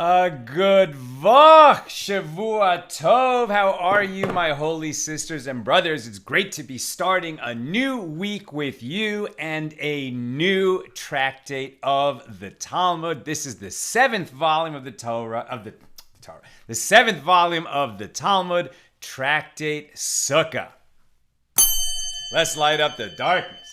A good Vach, Shavua Tov. How are you, my holy sisters and brothers? It's great to be starting a new week with you and a new tractate of the Talmud. This is the seventh volume of the the seventh volume of the Talmud, tractate Sukkah. Let's light up the darkness.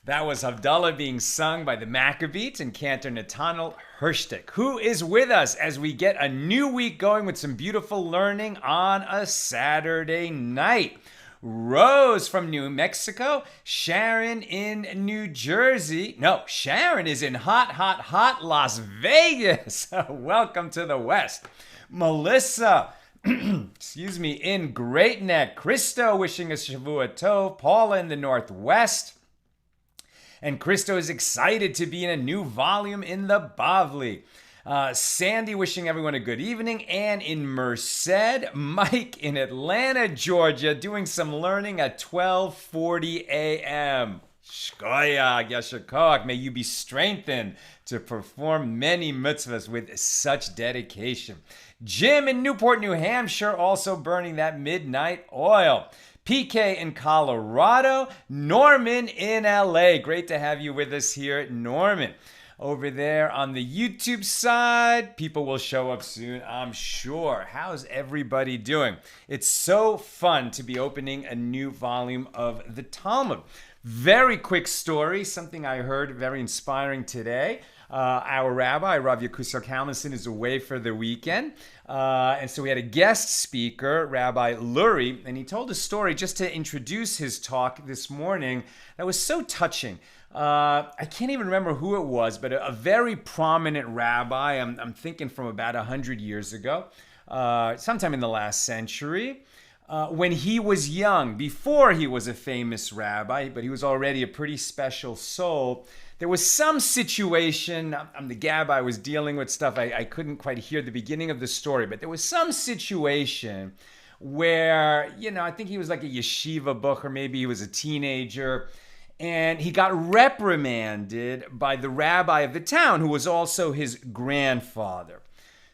That was Havdalah being sung by the Maccabees and Cantor Nathaniel Hirschtick, who is with us as we get a new week going with some beautiful learning on a Saturday night. Rose from New Mexico, Sharon in New Jersey. No, Sharon is in hot Las Vegas. Welcome to the West. Melissa, in Great Neck. Christo wishing us Shavua Tov. Paula in the Northwest. And Christo is excited to be in a new volume in the Bavli. Sandy wishing everyone a good evening. Ann in Merced. Mike in Atlanta, Georgia, doing some learning at 12:40 a.m. Shkoyach, Yasher Koach. May you be strengthened to perform many mitzvahs with such dedication. Jim in Newport, New Hampshire, also burning that midnight oil. PK in Colorado, Norman in LA. Great to have you with us here, Norman. Over there on the YouTube side, people will show up soon, I'm sure. How's everybody doing? It's so fun to be opening a new volume of the Talmud. Very quick story, something I heard very inspiring today. Our rabbi, Rav Yehuda Kalmanson, is away for the weekend. And so we had a guest speaker, Rabbi Lurie, and he told a story just to introduce his talk this morning that was so touching. I can't even remember who it was, but a very prominent rabbi, I'm thinking from about 100 years ago, sometime in the last century. When he was young, before he was a famous rabbi, but he was already a pretty special soul, there was some situation, I'm the gab, I was dealing with stuff, I couldn't quite hear the beginning of the story, but there was some situation where, I think he was like a yeshiva book, or maybe he was a teenager, and he got reprimanded by the rabbi of the town, who was also his grandfather.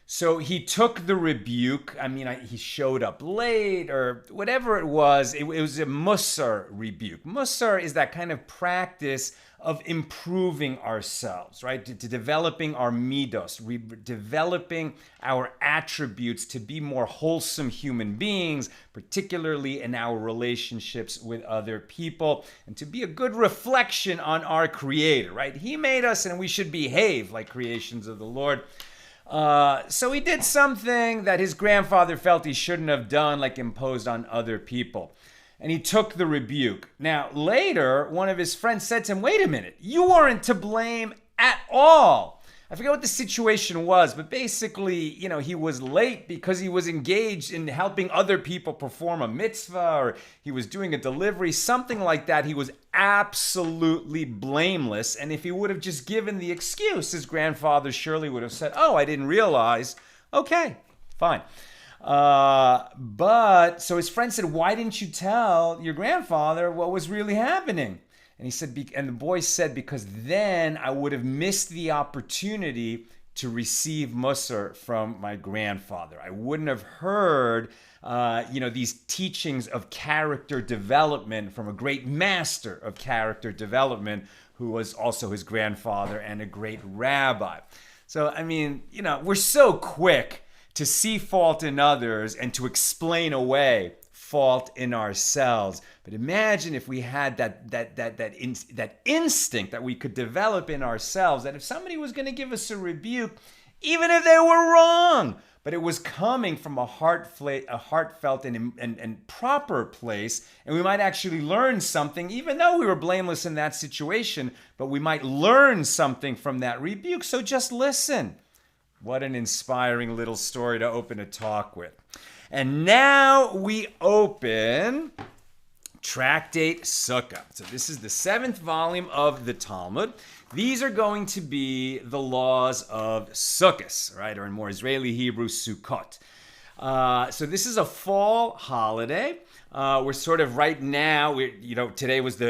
So he took the rebuke. He showed up late or whatever it was. It was a musar rebuke. Musar is that kind of practice of improving ourselves, right? To developing our midos, developing our attributes to be more wholesome human beings, particularly in our relationships with other people, and to be a good reflection on our Creator, right? He made us and we should behave like creations of the Lord. So he did something that his grandfather felt he shouldn't have done, like imposed on other people. And he took the rebuke. Now, later, one of his friends said to him, wait a minute, you weren't to blame at all. I forget what the situation was, but basically, he was late because he was engaged in helping other people perform a mitzvah, or he was doing a delivery, something like that. He was absolutely blameless. And if he would have just given the excuse, his grandfather surely would have said, oh, I didn't realize. Okay, fine. But so his friend said, why didn't you tell your grandfather what was really happening? And he said, and the boy said, because then I would have missed the opportunity to receive musar from my grandfather. I wouldn't have heard, these teachings of character development from a great master of character development, who was also his grandfather and a great rabbi. So, we're so quick to see fault in others and to explain away fault in ourselves. But imagine if we had that instinct that we could develop in ourselves, that if somebody was going to give us a rebuke, even if they were wrong, but it was coming from a heartfelt and proper place, and we might actually learn something, even though we were blameless in that situation, but we might learn something from that rebuke. So just listen. What an inspiring little story to open a talk with. And now we open Tractate Sukkah. So this is the 7th volume of the Talmud. These are going to be the laws of Sukkot, right? Or in more Israeli Hebrew, Sukkot. So this is a fall holiday. We're sort of right now, today was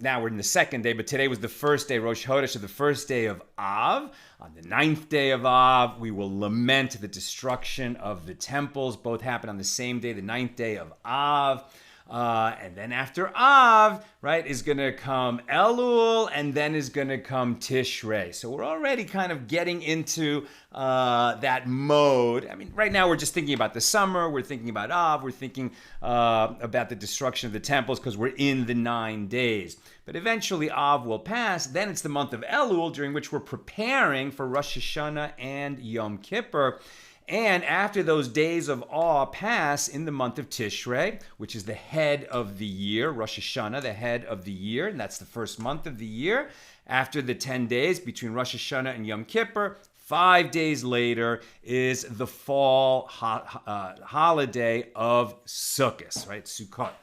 now we're in the second day, but today was the first day, Rosh Chodesh, or the first day of Av. On the 9th day of Av, we will lament the destruction of the temples. Both happen on the same day, the 9th day of Av. And then after Av, right, is going to come Elul, and then is going to come Tishrei. So we're already kind of getting into that mode. I mean, right now we're just thinking about the summer. We're thinking about Av. We're thinking about the destruction of the temples because we're in the 9 days. But eventually Av will pass. Then it's the month of Elul, during which we're preparing for Rosh Hashanah and Yom Kippur. And after those days of awe pass in the month of Tishrei, which is the head of the year, Rosh Hashanah, the head of the year, and that's the first month of the year. After the 10 days between Rosh Hashanah and Yom Kippur, 5 days later is the fall holiday of Sukkot, right? Sukkot.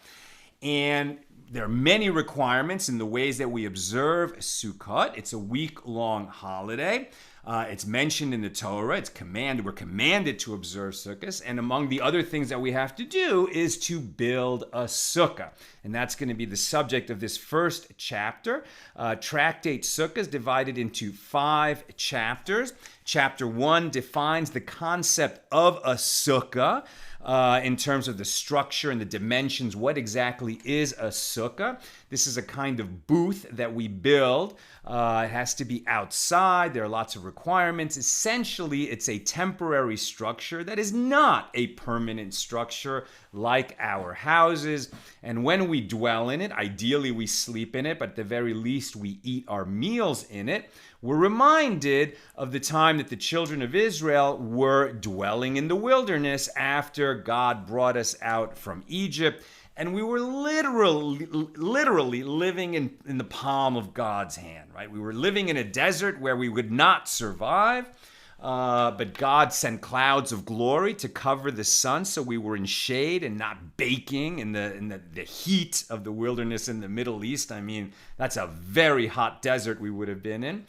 And there are many requirements in the ways that we observe Sukkot. It's a week-long holiday. It's mentioned in the Torah. We're commanded to observe Sukkot. And among the other things that we have to do is to build a Sukkah. And that's going to be the subject of this first chapter. Tractate Sukkah is divided into 5 chapters. Chapter 1 defines the concept of a Sukkah. In terms of the structure and the dimensions, what exactly is a sukkah? This is a kind of booth that we build. It has to be outside. There are lots of requirements. Essentially, it's a temporary structure that is not a permanent structure like our houses. And when we dwell in it, ideally we sleep in it, but at the very least we eat our meals in it. We're reminded of the time that the children of Israel were dwelling in the wilderness after God brought us out from Egypt. And we were literally living in the palm of God's hand, right? We were living in a desert where we would not survive. But God sent clouds of glory to cover the sun, so we were in shade and not baking in the heat of the wilderness in the Middle East. I mean, that's a very hot desert we would have been in.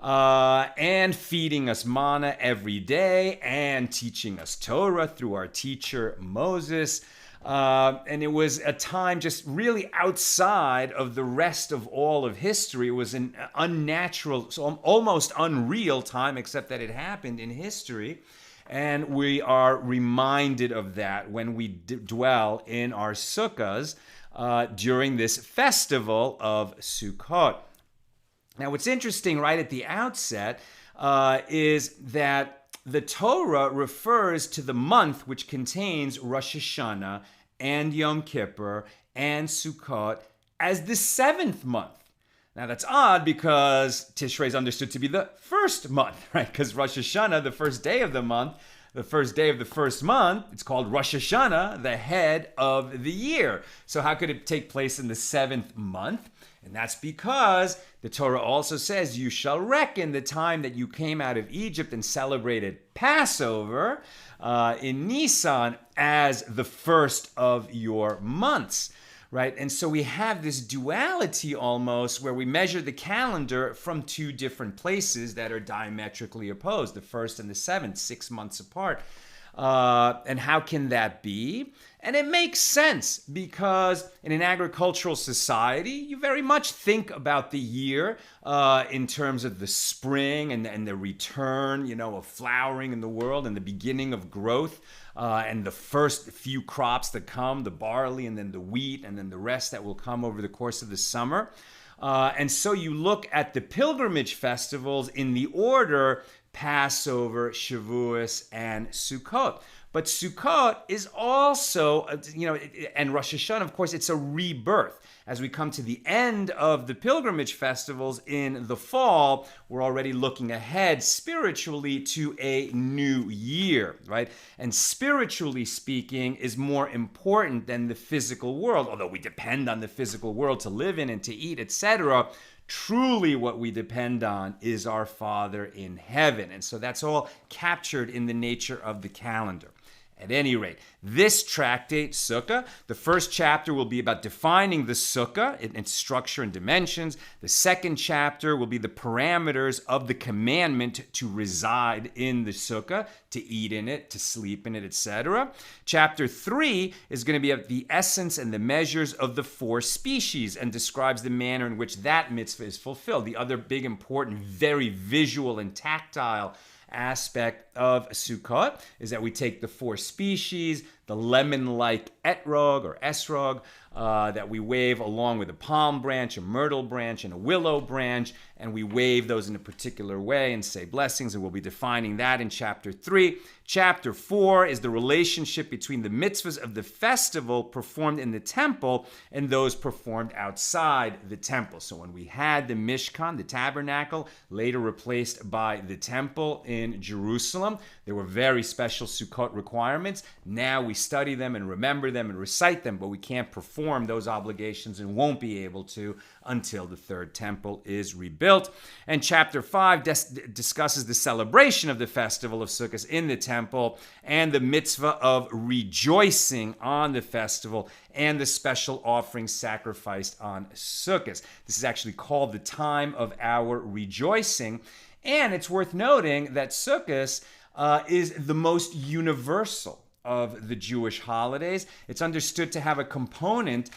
And feeding us manna every day and teaching us Torah through our teacher Moses. And it was a time just really outside of the rest of all of history. It was an unnatural, so almost unreal time, except that it happened in history. And we are reminded of that when we dwell in our sukkahs during this festival of Sukkot. Now, what's interesting right at the outset is that the Torah refers to the month which contains Rosh Hashanah and Yom Kippur and Sukkot as the 7th month. Now that's odd because Tishrei is understood to be the first month, right? Because Rosh Hashanah, the first day of the month, the first day of the first month, it's called Rosh Hashanah, the head of the year. So how could it take place in the 7th month? And that's because the Torah also says you shall reckon the time that you came out of Egypt and celebrated Passover in Nisan as the first of your months, right? And so we have this duality almost where we measure the calendar from 2 different places that are diametrically opposed, the 1st and the 7th, 6 months apart. And how can that be? And it makes sense because in an agricultural society, you very much think about the year in terms of the spring and the return, of flowering in the world and the beginning of growth and the first few crops that come, the barley and then the wheat and then the rest that will come over the course of the summer. And so you look at the pilgrimage festivals in the order Passover, Shavuos, and Sukkot. But Sukkot is also, and Rosh Hashanah, of course, it's a rebirth. As we come to the end of the pilgrimage festivals in the fall, we're already looking ahead spiritually to a new year, right? And spiritually speaking is more important than the physical world, although we depend on the physical world to live in and to eat, etc. Truly, what we depend on is our Father in heaven. And so that's all captured in the nature of the calendar. At any rate, this tractate, Sukkah, the first chapter will be about defining the Sukkah, its structure and dimensions. The second chapter will be the parameters of the commandment to reside in the Sukkah, to eat in it, to sleep in it, etc. Chapter 3 is going to be about the essence and the measures of the 4 species and describes the manner in which that mitzvah is fulfilled. The other big, important, very visual and tactile aspect of Sukkot is that we take the 4 species, the lemon-like etrog or esrog that we wave along with a palm branch, a myrtle branch, and a willow branch, and we wave those in a particular way and say blessings, and we'll be defining that in chapter 3. Chapter 4 is the relationship between the mitzvahs of the festival performed in the temple and those performed outside the temple. So when we had the Mishkan, the tabernacle, later replaced by the temple in Jerusalem, there were very special Sukkot requirements. Now we study them and remember them and recite them, but we can't perform those obligations and won't be able to until the third temple is rebuilt. And chapter 5 discusses the celebration of the festival of Sukkot in the temple and the mitzvah of rejoicing on the festival and the special offerings sacrificed on Sukkot. This is actually called the time of our rejoicing. And it's worth noting that Sukkot is the most universal of the Jewish holidays. It's understood to have a component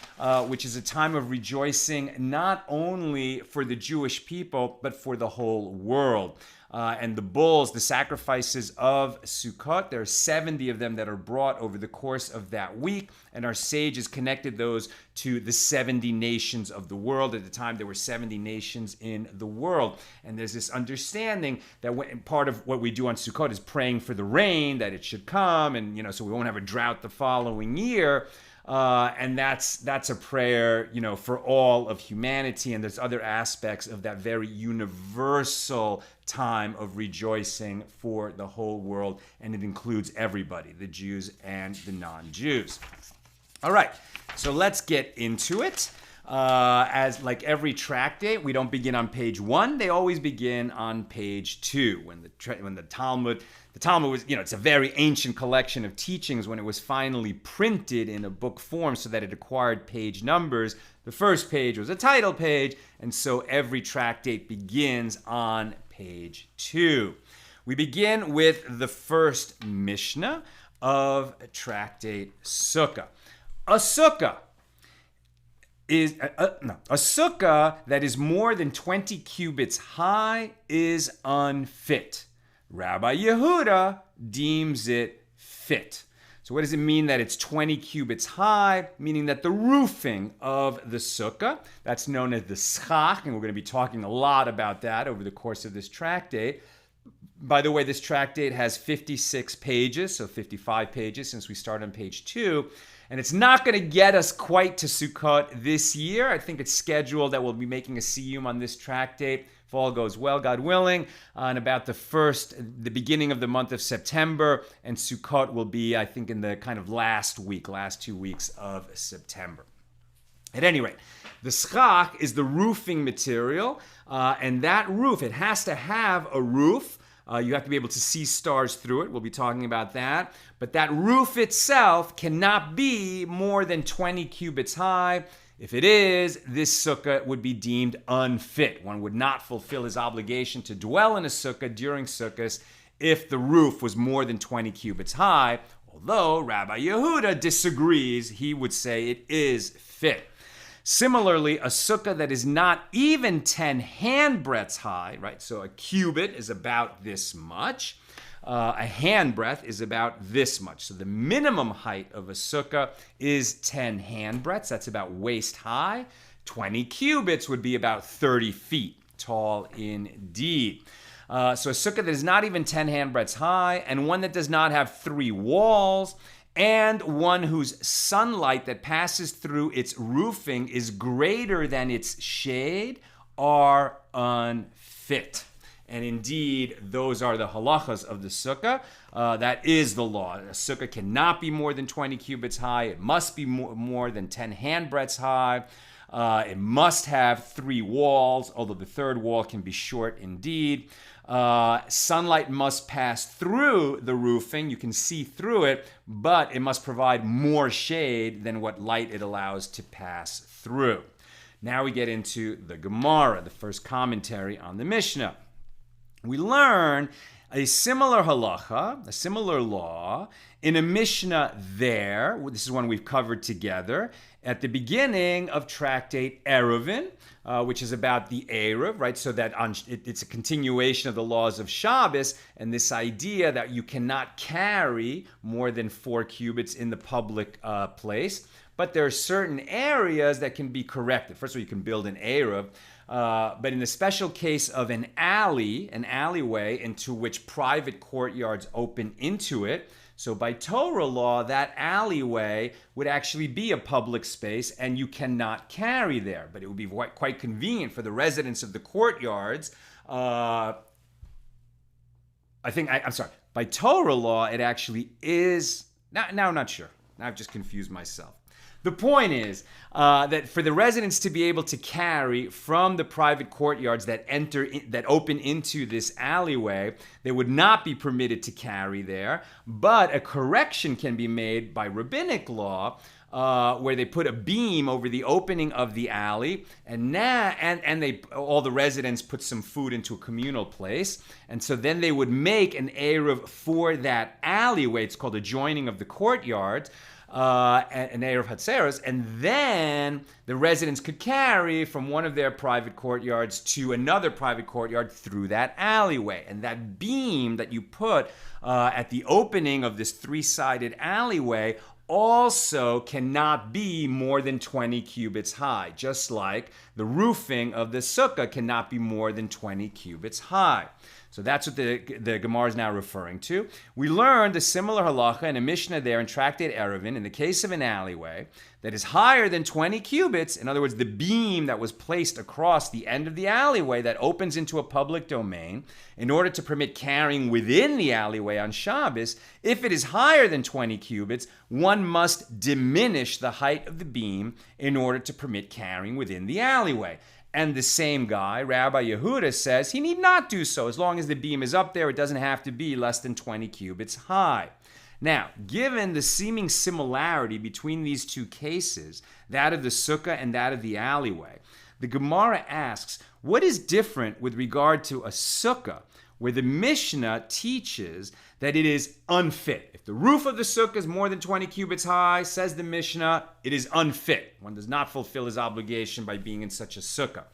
which is a time of rejoicing not only for the Jewish people, but for the whole world. And the bulls, the sacrifices of Sukkot, there are 70 of them that are brought over the course of that week, and our sages connected those to the 70 nations of the world. At the time, there were 70 nations in the world. And there's this understanding that part of what we do on Sukkot is praying for the rain, that it should come, and so we won't have a drought the following year. And that's a prayer, for all of humanity. And there's other aspects of that very universal time of rejoicing for the whole world. And it includes everybody, the Jews and the non-Jews. All right, so let's get into it. As like every tractate, we don't begin on page 1. They always begin on page 2. When the Talmud was, it's a very ancient collection of teachings. When it was finally printed in a book form so that it acquired page numbers, the first page was a title page, and so every tractate begins on page 2. We begin with the first Mishna of tractate Sukkah. A Sukkah is a sukkah that is more than 20 cubits high is unfit. Rabbi Yehuda deems it fit. So what does it mean that it's 20 cubits high? Meaning that the roofing of the sukkah, that's known as the schach, and we're going to be talking a lot about that over the course of this tractate. By the way, this tractate has 56 pages, so 55 pages since we start on page 2. And it's not going to get us quite to Sukkot this year. I think it's scheduled that we'll be making a siyum on this tractate, if all goes well, God willing, on about the beginning of the month of September. And Sukkot will be, I think, in the kind of last 2 weeks of September. At any rate, the schach is the roofing material. And that roof, it has to have a roof. You have to be able to see stars through it. We'll be talking about that. But that roof itself cannot be more than 20 cubits high. If it is, this sukkah would be deemed unfit. One would not fulfill his obligation to dwell in a sukkah during Sukkot if the roof was more than 20 cubits high. Although Rabbi Yehuda disagrees, he would say it is fit. Similarly, a sukkah that is not even 10 handbreadths high, right? So a cubit is about this much. A handbreadth is about this much. So the minimum height of a sukkah is 10 handbreadths. That's about waist high. 20 cubits would be about 30 feet tall indeed. So a sukkah that is not even 10 handbreadths high, and one that does not have 3 walls, and one whose sunlight that passes through its roofing is greater than its shade, are unfit. And indeed, those are the halachas of the sukkah. That is the law. A sukkah cannot be more than 20 cubits high. It must be more than 10 handbreadths high. It must have 3 walls, although the 3rd wall can be short indeed. Sunlight must pass through the roofing. You can see through it, but it must provide more shade than what light it allows to pass through. Now we get into the Gemara, the first commentary on the Mishnah. We learn a similar halacha, a similar law, in a Mishnah there. This is one we've covered together at the beginning of tractate Eruvin, which is about the Eruv, right? So that it's a continuation of the laws of Shabbos, and this idea that you cannot carry more than 4 cubits in the public place. But there are certain areas that can be corrected. First of all, you can build an Eruv, but in the special case of an alleyway into which private courtyards open into it, so by Torah law, that alleyway would actually be a public space and you cannot carry there. But it would be quite convenient for the residents of the courtyards. I'm sorry. By Torah law, it actually is. Now I'm not sure. Now I've just confused myself. The point is that for the residents to be able to carry from the private courtyards that open into this alleyway, they would not be permitted to carry there. But a correction can be made by rabbinic law, where they put a beam over the opening of the alley, and all the residents put some food into a communal place, and so then they would make an eruv for that alleyway. It's called a joining of the courtyards. An Eruv Hatzeros, and then the residents could carry from one of their private courtyards to another private courtyard through that alleyway. And that beam that you put at the opening of this 3-sided alleyway also cannot be more than 20 cubits high, just like the roofing of the Sukkah cannot be more than 20 cubits high. So that's what the Gemara is now referring to. We learned a similar halacha in a Mishnah there in Tractate Eruvin, in the case of an alleyway that is higher than 20 cubits, in other words, the beam that was placed across the end of the alleyway that opens into a public domain, in order to permit carrying within the alleyway on Shabbos, if it is higher than 20 cubits, one must diminish the height of the beam in order to permit carrying within the alleyway. And the same guy, Rabbi Yehuda, says he need not do so. As long as the beam is up there, it doesn't have to be less than 20 cubits high. Now, given the seeming similarity between these two cases, that of the sukkah and that of the alleyway, the Gemara asks, what is different with regard to a sukkah, where the Mishnah teaches that it is unfit? If the roof of the sukkah is more than 20 cubits high, says the Mishnah, it is unfit. One does not fulfill his obligation by being in such a sukkah.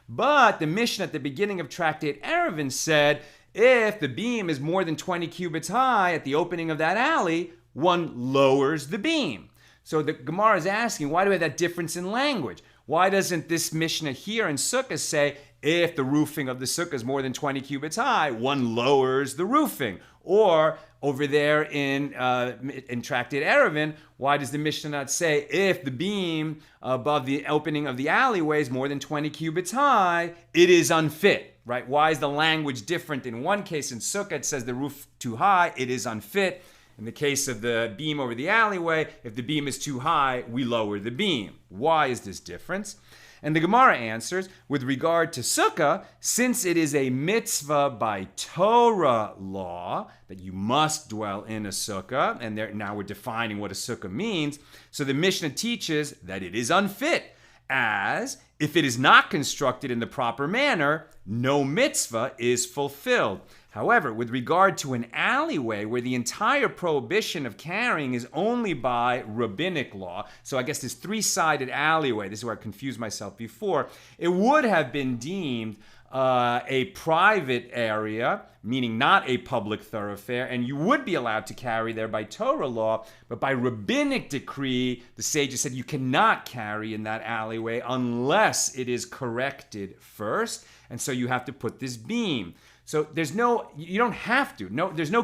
But the Mishnah at the beginning of Tractate Eruvin said, if the beam is more than 20 cubits high at the opening of that alley, one lowers the beam. So the Gemara is asking, why do we have that difference in language? Why doesn't this Mishnah here in Sukkah say, if the roofing of the Sukkah is more than 20 cubits high, one lowers the roofing? Or over there in Tractate Eruvin, why does the Mishnah not say, if the beam above the opening of the alleyway is more than 20 cubits high, it is unfit, right? Why is the language different? In one case in Sukkah, it says the roof too high, it is unfit. In the case of the beam over the alleyway, if the beam is too high, we lower the beam. Why is this difference? And the Gemara answers, with regard to Sukkah, since it is a mitzvah by Torah law, that you must dwell in a Sukkah, and now we're defining what a Sukkah means, so the Mishnah teaches that it is unfit, as if it is not constructed in the proper manner, no mitzvah is fulfilled. However, with regard to an alleyway where the entire prohibition of carrying is only by rabbinic law, so I guess this 3-sided alleyway, this is where I confused myself before, it would have been deemed a private area, meaning not a public thoroughfare, and you would be allowed to carry there by Torah law, but by rabbinic decree, the sages said you cannot carry in that alleyway unless it is corrected first, and so you have to put this beam. So there's no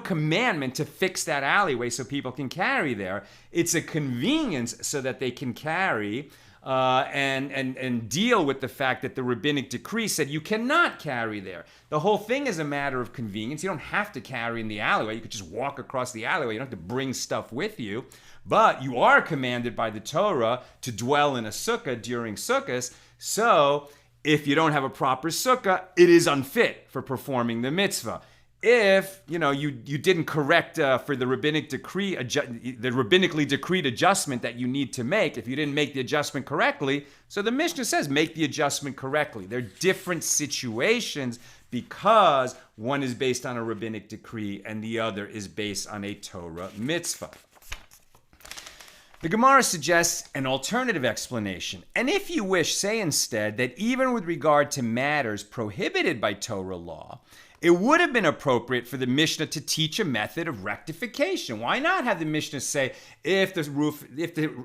commandment to fix that alleyway so people can carry there. It's a convenience so that they can carry and deal with the fact that the rabbinic decree said you cannot carry there. The whole thing is a matter of convenience. You don't have to carry in the alleyway. You could just walk across the alleyway. You don't have to bring stuff with you. But you are commanded by the Torah to dwell in a sukkah during Sukkot. So if you don't have a proper sukkah, it is unfit for performing the mitzvah. If you didn't correct for the rabbinic decree, the rabbinically decreed adjustment that you need to make, if you didn't make the adjustment correctly, so the Mishnah says make the adjustment correctly. They're different situations because one is based on a rabbinic decree and the other is based on a Torah mitzvah. The Gemara suggests an alternative explanation. And if you wish, say instead that even with regard to matters prohibited by Torah law, it would have been appropriate for the Mishnah to teach a method of rectification. Why not have the Mishnah say, if the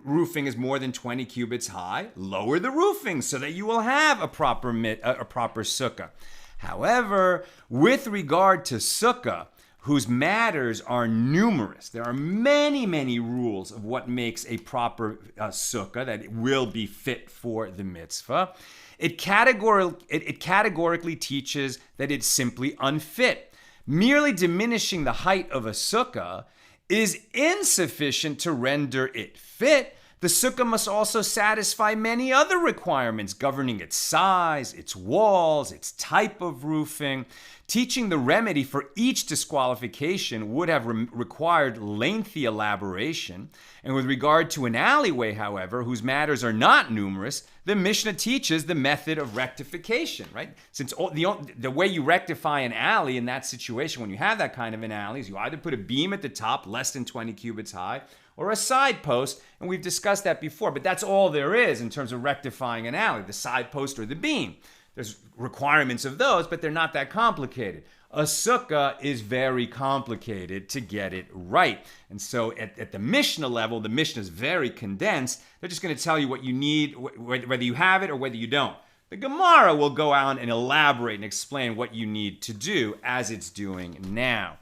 roofing is more than 20 cubits high, lower the roofing so that you will have a proper sukkah. However, with regard to sukkah, whose matters are numerous, there are many, many rules of what makes a proper sukkah that it will be fit for the mitzvah. It categorically teaches that it's simply unfit. Merely diminishing the height of a sukkah is insufficient to render it fit. The sukkah must also satisfy many other requirements governing its size, its walls, its type of roofing. Teaching the remedy for each disqualification would have required lengthy elaboration. And with regard to an alleyway, however, whose matters are not numerous, the Mishnah teaches the method of rectification, right? Since the way you rectify an alley in that situation, when you have that kind of an alley, is you either put a beam at the top less than 20 cubits high, or a side post, and we've discussed that before, but that's all there is in terms of rectifying an alley, the side post or the beam. There's requirements of those, but they're not that complicated. A sukkah is very complicated to get it right. And so at the Mishnah level, the Mishnah is very condensed. They're just going to tell you what you need, whether you have it or whether you don't. The Gemara will go on and elaborate and explain what you need to do as it's doing now.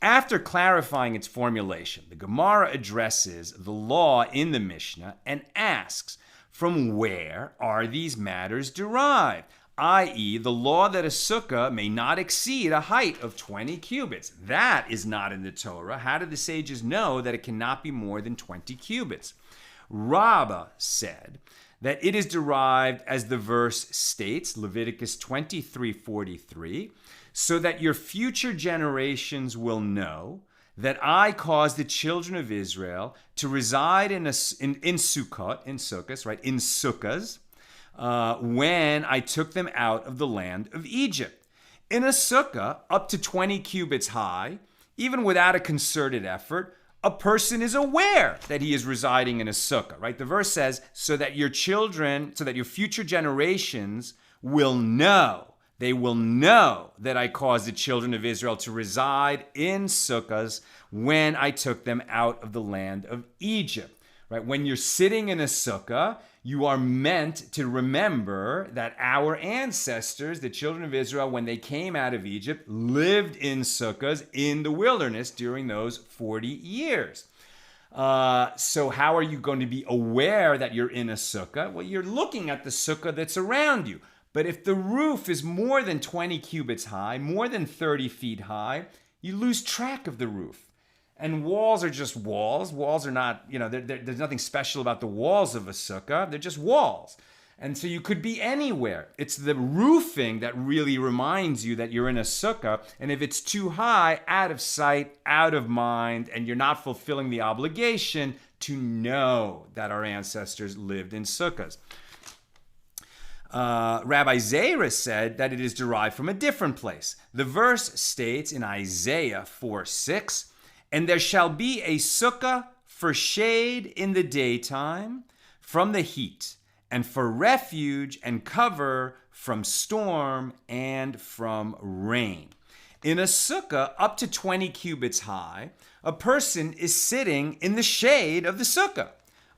After clarifying its formulation, the Gemara addresses the law in the Mishnah and asks, from where are these matters derived? I.e., the law that a sukkah may not exceed a height of 20 cubits. That is not in the Torah. How do the sages know that it cannot be more than 20 cubits? Rabbah said that it is derived, as the verse states, Leviticus 23:43, so that your future generations will know that I caused the children of Israel to reside in sukkahs, right, in sukkahs, when I took them out of the land of Egypt. In a sukkah up to 20 cubits high, even without a concerted effort, a person is aware that he is residing in a sukkah, right? The verse says, so that your future generations will know. They will know that I caused the children of Israel to reside in sukkahs when I took them out of the land of Egypt. Right? When you're sitting in a sukkah, you are meant to remember that our ancestors, the children of Israel, when they came out of Egypt, lived in sukkahs in the wilderness during those 40 years. So how are you going to be aware that you're in a sukkah? Well, you're looking at the sukkah that's around you. But if the roof is more than 20 cubits high, more than 30 feet high, you lose track of the roof. And walls are just walls. Walls are not, there's nothing special about the walls of a sukkah. They're just walls. And so you could be anywhere. It's the roofing that really reminds you that you're in a sukkah. And if it's too high, out of sight, out of mind, and you're not fulfilling the obligation to know that our ancestors lived in sukkahs. Rabbi Zera said that it is derived from a different place. The verse states in Isaiah 4:6, and there shall be a sukkah for shade in the daytime from the heat, and for refuge and cover from storm and from rain. In a sukkah up to 20 cubits high, a person is sitting in the shade of the sukkah,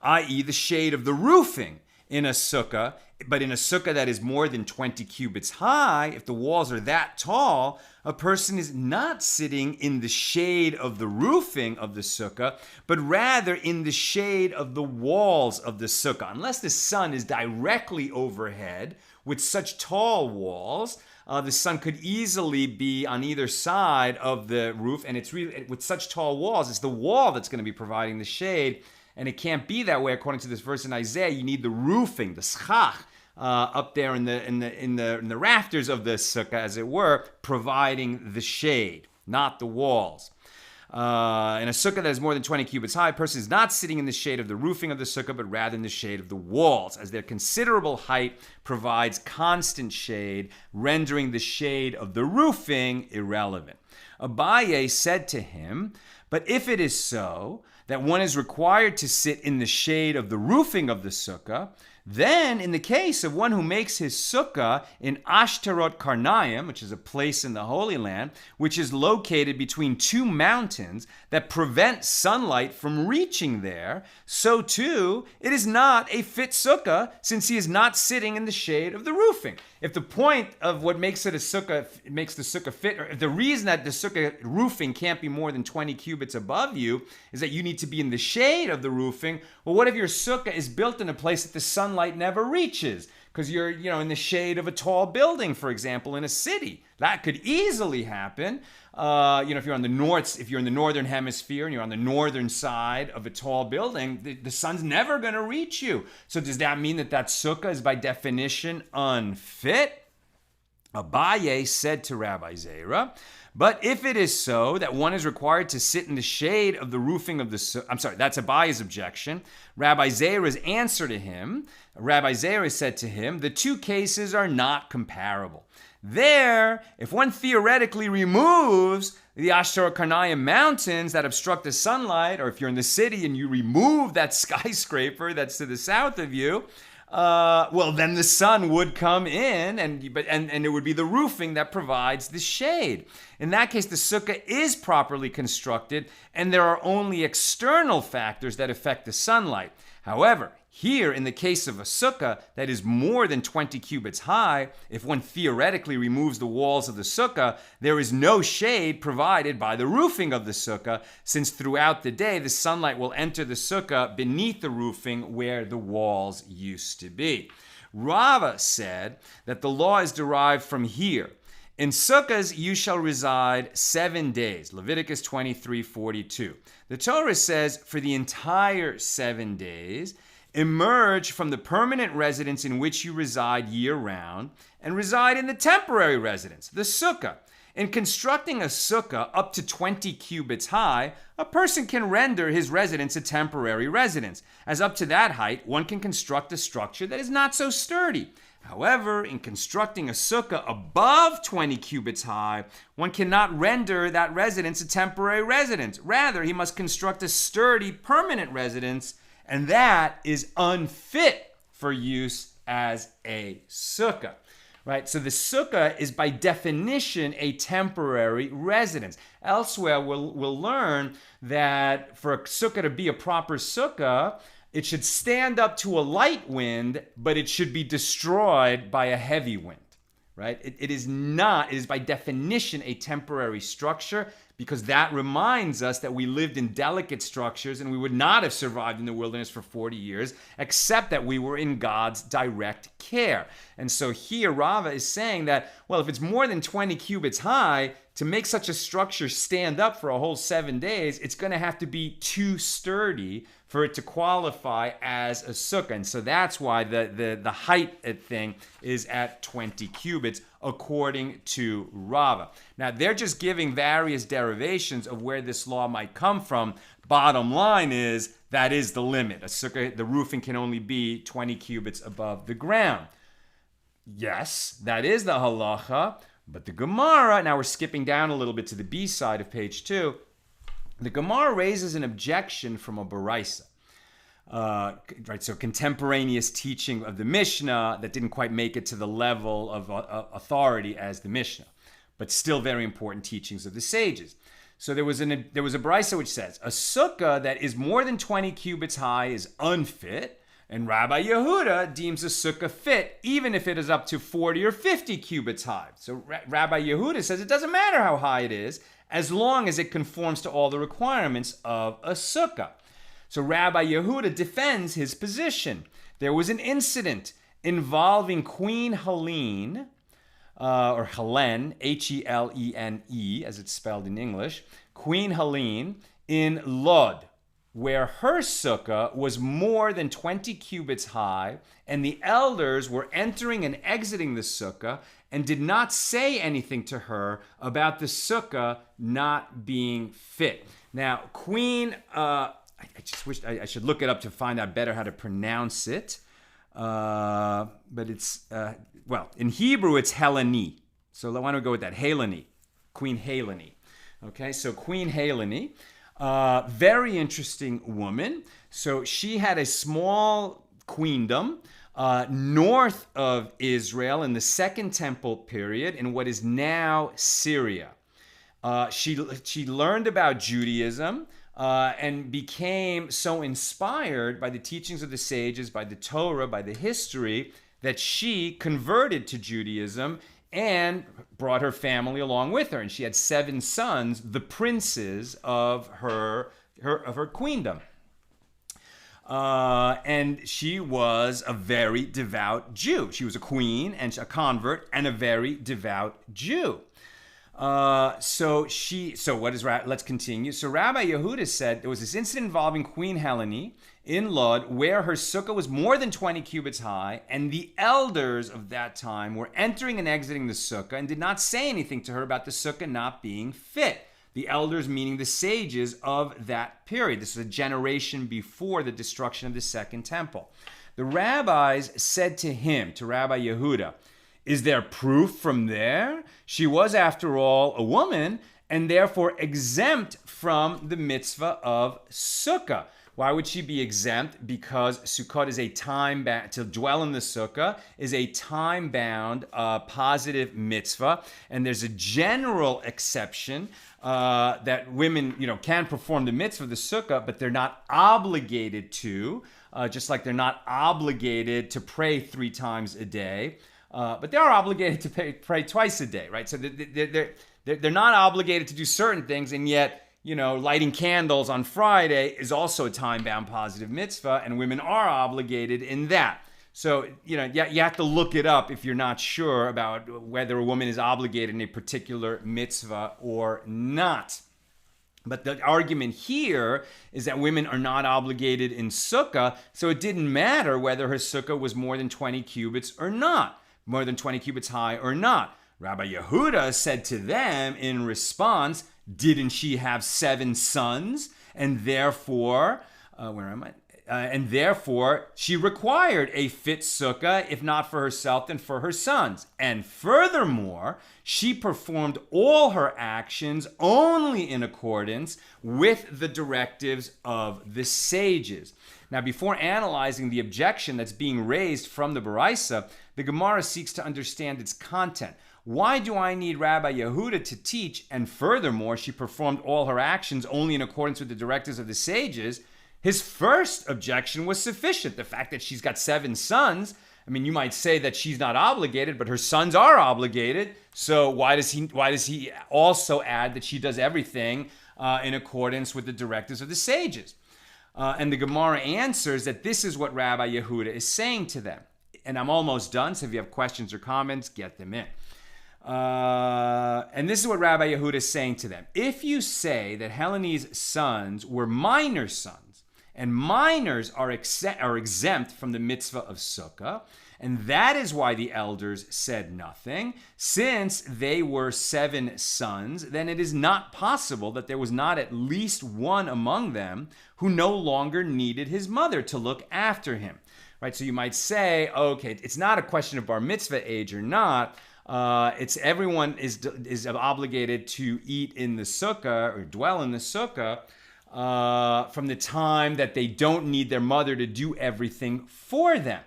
i.e. the shade of the roofing, in a sukkah, but in a sukkah that is more than 20 cubits high, if the walls are that tall, a person is not sitting in the shade of the roofing of the sukkah, but rather in the shade of the walls of the sukkah. Unless the sun is directly overhead with such tall walls, the sun could easily be on either side of the roof, and it's really, with such tall walls, it's the wall that's going to be providing the shade. And it can't be that way according to this verse in Isaiah. You need the roofing, the schach, up there in the rafters of the sukkah, as it were, providing the shade, not the walls. In a sukkah that is more than 20 cubits high, a person is not sitting in the shade of the roofing of the sukkah, but rather in the shade of the walls, as their considerable height provides constant shade, rendering the shade of the roofing irrelevant. Abaye said to him, "But if it is so, that one is required to sit in the shade of the roofing of the sukkah, then in the case of one who makes his sukkah in Ashtarot Karnaim, which is a place in the Holy Land, which is located between two mountains that prevent sunlight from reaching there, so too it is not a fit sukkah, since he is not sitting in the shade of the roofing." If the point of what makes it a sukkah, makes the sukkah fit, or if the reason that the sukkah roofing can't be more than 20 cubits above you is that you need to be in the shade of the roofing, well, what if your sukkah is built in a place that the sunlight never reaches? Because you're, in the shade of a tall building, for example, in a city. That could easily happen. If you're in the northern hemisphere and you're on the northern side of a tall building, the sun's never going to reach you. So does that mean that sukkah is by definition unfit? Abaye said to Rabbi Zera, "But if it is so that one is required to sit in the shade of the roofing of the sukkah," I'm sorry, that's Abaye's objection. Rabbi Zera's answer to him, Rabbi Zera said to him, "The two cases are not comparable. There, if one theoretically removes the Ashtarot Karnaim mountains that obstruct the sunlight, or if you're in the city and you remove that skyscraper that's to the south of you, then the sun would come in, and it would be the roofing that provides the shade. In that case, the sukkah is properly constructed, and there are only external factors that affect the sunlight. However, here, in the case of a sukkah that is more than 20 cubits high, if one theoretically removes the walls of the sukkah, there is no shade provided by the roofing of the sukkah, since throughout the day the sunlight will enter the sukkah beneath the roofing where the walls used to be." Rava said that the law is derived from here. "In sukkahs you shall reside 7 days." Leviticus 23:42. The Torah says for the entire 7 days, emerge from the permanent residence in which you reside year-round and reside in the temporary residence, the sukkah. In constructing a sukkah up to 20 cubits high, a person can render his residence a temporary residence, as up to that height, one can construct a structure that is not so sturdy. However, in constructing a sukkah above 20 cubits high, one cannot render that residence a temporary residence. Rather, he must construct a sturdy, permanent residence, and that is unfit for use as a sukkah, right? So the sukkah is by definition a temporary residence. Elsewhere, we'll learn that for a sukkah to be a proper sukkah, it should stand up to a light wind, but it should be destroyed by a heavy wind, right? It is by definition a temporary structure, because that reminds us that we lived in delicate structures and we would not have survived in the wilderness for 40 years, except that we were in God's direct care. And so here Rava is saying that, well, if it's more than 20 cubits high, to make such a structure stand up for a whole 7 days, it's going to have to be too sturdy for it to qualify as a sukkah. And so that's why the height thing is at 20 cubits, according to Rava. Now, they're just giving various derivations of where this law might come from. Bottom line is, that is the limit. A sukkah, the roofing can only be 20 cubits above the ground. Yes, that is the halacha, but the Gemara, now we're skipping down a little bit to the B side of page 2, the Gemara raises an objection from a Baraisa. Right, so contemporaneous teaching of the Mishna that didn't quite make it to the level of authority as the Mishna, but still very important teachings of the sages. So there was a Baraisa which says, a sukkah that is more than 20 cubits high is unfit, And Rabbi Yehuda deems a sukkah fit even if it is up to 40 or 50 cubits high. So Rabbi Yehuda says it doesn't matter how high it is as long as it conforms to all the requirements of a sukkah. So Rabbi Yehuda defends his position. There was an incident involving Queen Helene, or Helen, Helene, as it's spelled in English, Queen Helene in Lod, where her sukkah was more than 20 cubits high, and the elders were entering and exiting the sukkah and did not say anything to her about the sukkah not being fit. Now, Queen, I just wish I should look it up to find out better how to pronounce it. But it's, in Hebrew, it's Helene. So why don't we go with that? Helene. Queen Helene. Okay, so Queen Helene. Very interesting woman. So she had a small queendom north of Israel in the Second Temple period in what is now Syria. She learned about Judaism and became so inspired by the teachings of the sages, by the Torah, by the history, that she converted to Judaism and brought her family along with her. And she had 7 sons, the princes of her queendom. And she was a very devout Jew. She was a queen and a convert and a very devout Jew. Let's continue. So Rabbi Yehuda said there was this incident involving Queen Helene in Lod where her sukkah was more than 20 cubits high, and the elders of that time were entering and exiting the sukkah and did not say anything to her about the sukkah not being fit. The elders meaning the sages of that period. This was a generation before the destruction of the Second Temple. The rabbis said to him, to Rabbi Yehuda, "Is there proof from there? She was, after all, a woman and therefore exempt from the mitzvah of sukkah." Why would she be exempt? Because Sukkot is a time-bound, to dwell in the sukkah is a time-bound positive mitzvah. And there's a general exception that women, can perform the mitzvah of the sukkah, but they're not obligated to, just like they're not obligated to pray 3 times a day. But they are obligated to pray twice a day, right? So they're not obligated to do certain things, and yet, lighting candles on Friday is also a time-bound positive mitzvah, and women are obligated in that. So, you have to look it up if you're not sure about whether a woman is obligated in a particular mitzvah or not. But the argument here is that women are not obligated in sukkah, so it didn't matter whether her sukkah was more than 20 cubits or not, more than 20 cubits high or not. Rabbi Yehuda said to them in response, didn't she have 7 sons? And therefore, and therefore, she required a fit sukkah, if not for herself, then for her sons. And furthermore, she performed all her actions only in accordance with the directives of the sages. Now, before analyzing the objection that's being raised from the Baraisa, the Gemara seeks to understand its content. Why do I need Rabbi Yehuda to teach? And furthermore, she performed all her actions only in accordance with the directives of the sages. His first objection was sufficient. The fact that she's got 7 sons, you might say that she's not obligated, but her sons are obligated. So why does he also add that she does everything in accordance with the directives of the sages? And the Gemara answers that this is what Rabbi Yehuda is saying to them. And I'm almost done, so if you have questions or comments, get them in. And this is what Rabbi Yehuda is saying to them. If you say that Helene's sons were minor sons, and minors are exempt from the mitzvah of sukkah, and that is why the elders said nothing, since they were 7 sons, then it is not possible that there was not at least one among them who no longer needed his mother to look after him. Right? So you might say, okay, it's not a question of bar mitzvah age or not. It's everyone is obligated to eat in the sukkah or dwell in the sukkah from the time that they don't need their mother to do everything for them,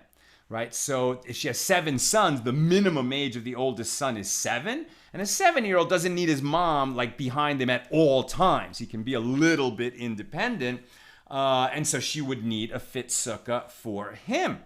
right? So if she has 7 sons, the minimum age of the oldest son is 7, and a 7-year-old doesn't need his mom behind him at all times. He can be a little bit independent. And so she would need a fit sukkah for him.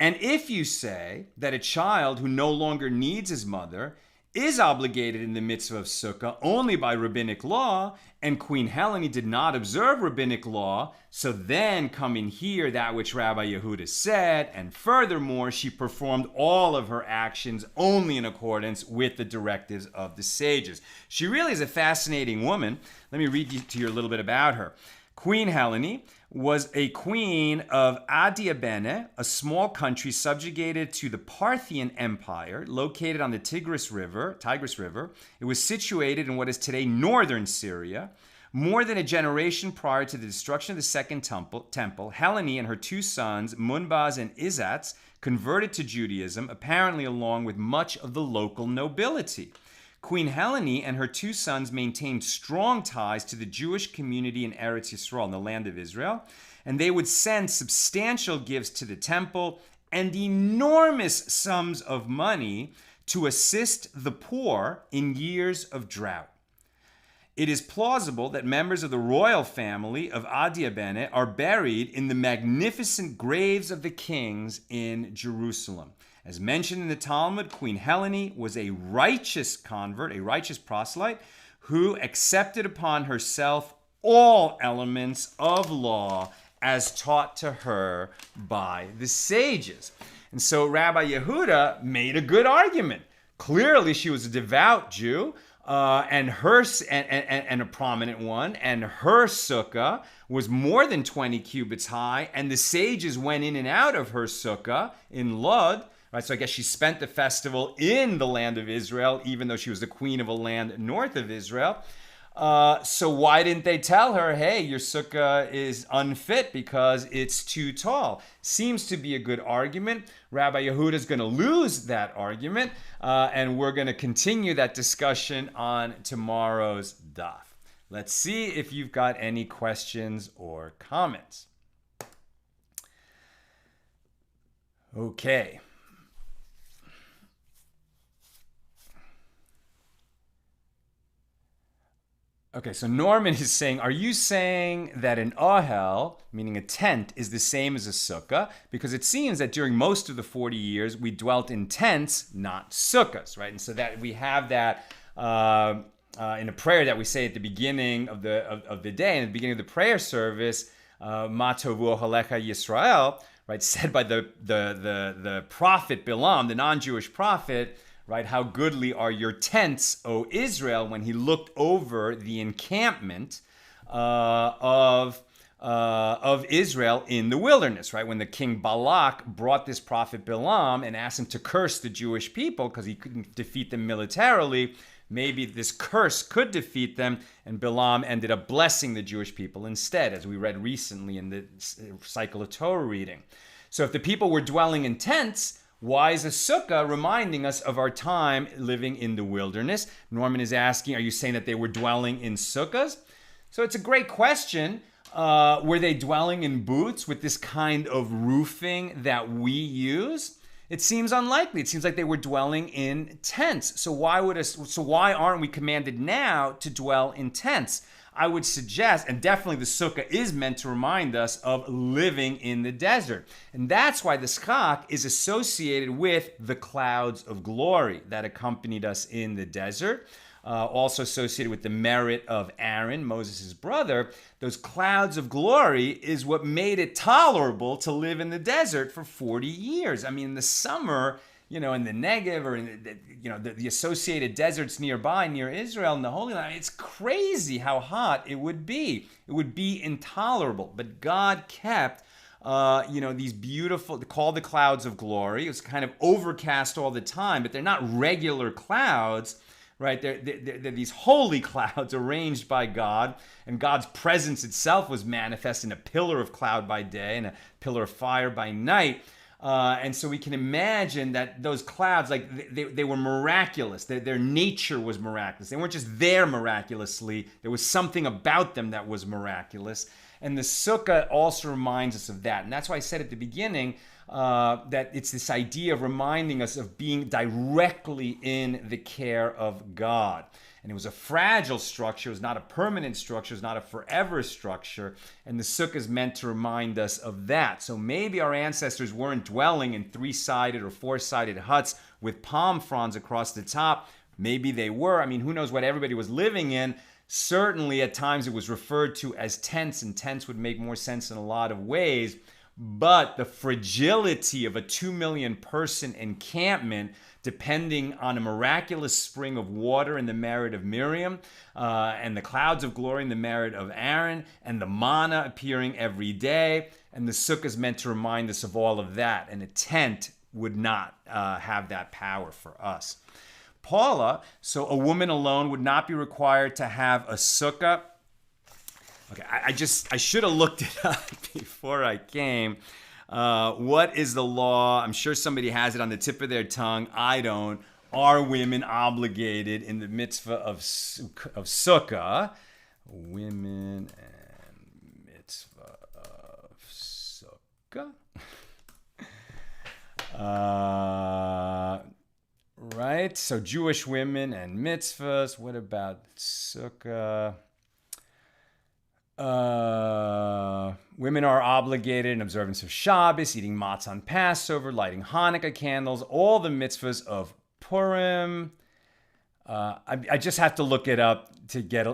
And if you say that a child who no longer needs his mother is obligated in the mitzvah of sukkah only by rabbinic law, and Queen Helene did not observe rabbinic law, so then come in here that which Rabbi Yehuda said, and furthermore, she performed all of her actions only in accordance with the directives of the sages. She really is a fascinating woman. Let me read to you a little bit about her. Queen Helene was a queen of Adiabene, a small country subjugated to the Parthian Empire, located on the Tigris River. It was situated in what is today northern Syria. More than a generation prior to the destruction of the Second Temple, Helene and her two sons, Munbaz and Izatz, converted to Judaism, apparently along with much of the local nobility. Queen Helene and her two sons maintained strong ties to the Jewish community in Eretz Yisrael, in the land of Israel, and they would send substantial gifts to the temple and enormous sums of money to assist the poor in years of drought. It is plausible that members of the royal family of Adiabene are buried in the magnificent graves of the kings in Jerusalem. As mentioned in the Talmud, Queen Helene was a righteous convert, a righteous proselyte, who accepted upon herself all elements of law as taught to her by the sages. And so Rabbi Yehuda made a good argument. Clearly, she was a devout Jew, and a prominent one, and her sukkah was more than 20 cubits high, and the sages went in and out of her sukkah in Lod. Right, so I guess she spent the festival in the land of Israel, even though she was the queen of a land north of Israel. So why didn't they tell her, hey, your sukkah is unfit because it's too tall? Seems to be a good argument. Rabbi Yehuda is going to lose that argument, and we're going to continue that discussion on tomorrow's daf. Let's see if you've got any questions or comments. Okay. Okay, so Norman is saying, are you saying that an ohel, meaning a tent, is the same as a sukkah? Because it seems that during most of the 40 years, we dwelt in tents, not sukkahs, right? And so that we have that in a prayer that we say at the beginning of the day, and at the beginning of the prayer service, Ma tovu ohalecha Yisrael, right, said by the prophet Bilam, the non-Jewish prophet, right? How goodly are your tents, O Israel, when he looked over the encampment of Israel in the wilderness, right? When the king Balak brought this prophet Bilam and asked him to curse the Jewish people because he couldn't defeat them militarily, maybe this curse could defeat them, and Bilam ended up blessing the Jewish people instead, as we read recently in the cycle of Torah reading. So if the people were dwelling in tents, why is a sukkah reminding us of our time living in the wilderness? Norman is asking, are you saying that they were dwelling in sukkahs? So it's a great question. Were they dwelling in booths with this kind of roofing that we use? It seems unlikely. It seems like they were dwelling in tents. So why aren't we commanded now to dwell in tents? I would suggest, and definitely the sukkah is meant to remind us of living in the desert. And that's why the schach is associated with the clouds of glory that accompanied us in the desert. Also associated with the merit of Aaron, Moses' brother. Those clouds of glory is what made it tolerable to live in the desert for 40 years. I mean, in the summer, in the Negev or in the associated deserts nearby, near Israel and the Holy Land, it's crazy how hot it would be. It would be intolerable. But God kept, these beautiful, called the clouds of glory. It was kind of overcast all the time, but they're not regular clouds, right? They're these holy clouds arranged by God, and God's presence itself was manifest in a pillar of cloud by day and a pillar of fire by night. And so we can imagine that those clouds, like they were miraculous. Their nature was miraculous. They weren't just there miraculously. There was something about them that was miraculous. And the sukkah also reminds us of that. And that's why I said at the beginning that it's this idea of reminding us of being directly in the care of God. And it was a fragile structure. It was not a permanent structure. It was not a forever structure. And the sukkah is meant to remind us of that. So maybe our ancestors weren't dwelling in 3-sided or 4-sided huts with palm fronds across the top. Maybe they were. I mean, who knows what everybody was living in. Certainly at times it was referred to as tents, and tents would make more sense in a lot of ways. But the fragility of a 2 million person encampment, depending on a miraculous spring of water in the merit of Miriam, and the clouds of glory in the merit of Aaron, and the manna appearing every day, and the sukkah is meant to remind us of all of that. And a tent would not have that power for us. Paula, so a woman alone would not be required to have a sukkah. Okay, I should have looked it up before I came. What is the law? I'm sure somebody has it on the tip of their tongue. I don't. Are women obligated in the mitzvah of sukkah? Women and mitzvah of sukkah. Right, so Jewish women and mitzvahs. What about sukkah? Women are obligated in observance of Shabbos, eating matzah on Passover, lighting Hanukkah candles, all the mitzvahs of Purim. I just have to look it up to get.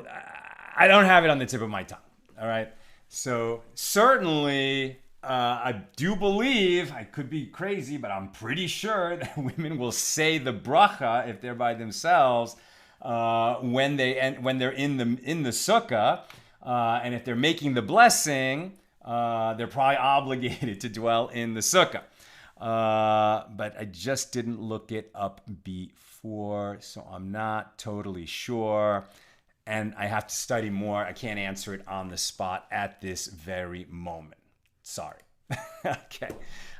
I don't have it on the tip of my tongue. All right, so certainly. I do believe, I could be crazy, but I'm pretty sure that women will say the bracha if they're by themselves when they're in the sukkah, and if they're making the blessing, they're probably obligated to dwell in the sukkah. But I just didn't look it up before, so I'm not totally sure. And I have to study more. I can't answer it on the spot at this very moment. Sorry. Okay.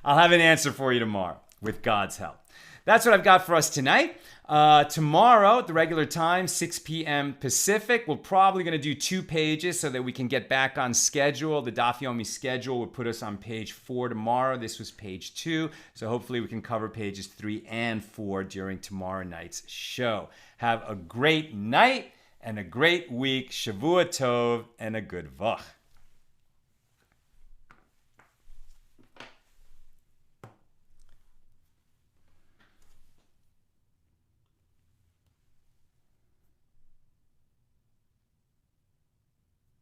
I'll have an answer for you tomorrow with God's help. That's what I've got for us tonight. Tomorrow, at the regular time, 6 p.m. Pacific, we're probably going to do 2 pages so that we can get back on schedule. The Daf Yomi schedule would put us on page 4 tomorrow. This was page 2. So hopefully we can cover pages 3 and 4 during tomorrow night's show. Have a great night and a great week. Shavua Tov and a good vach.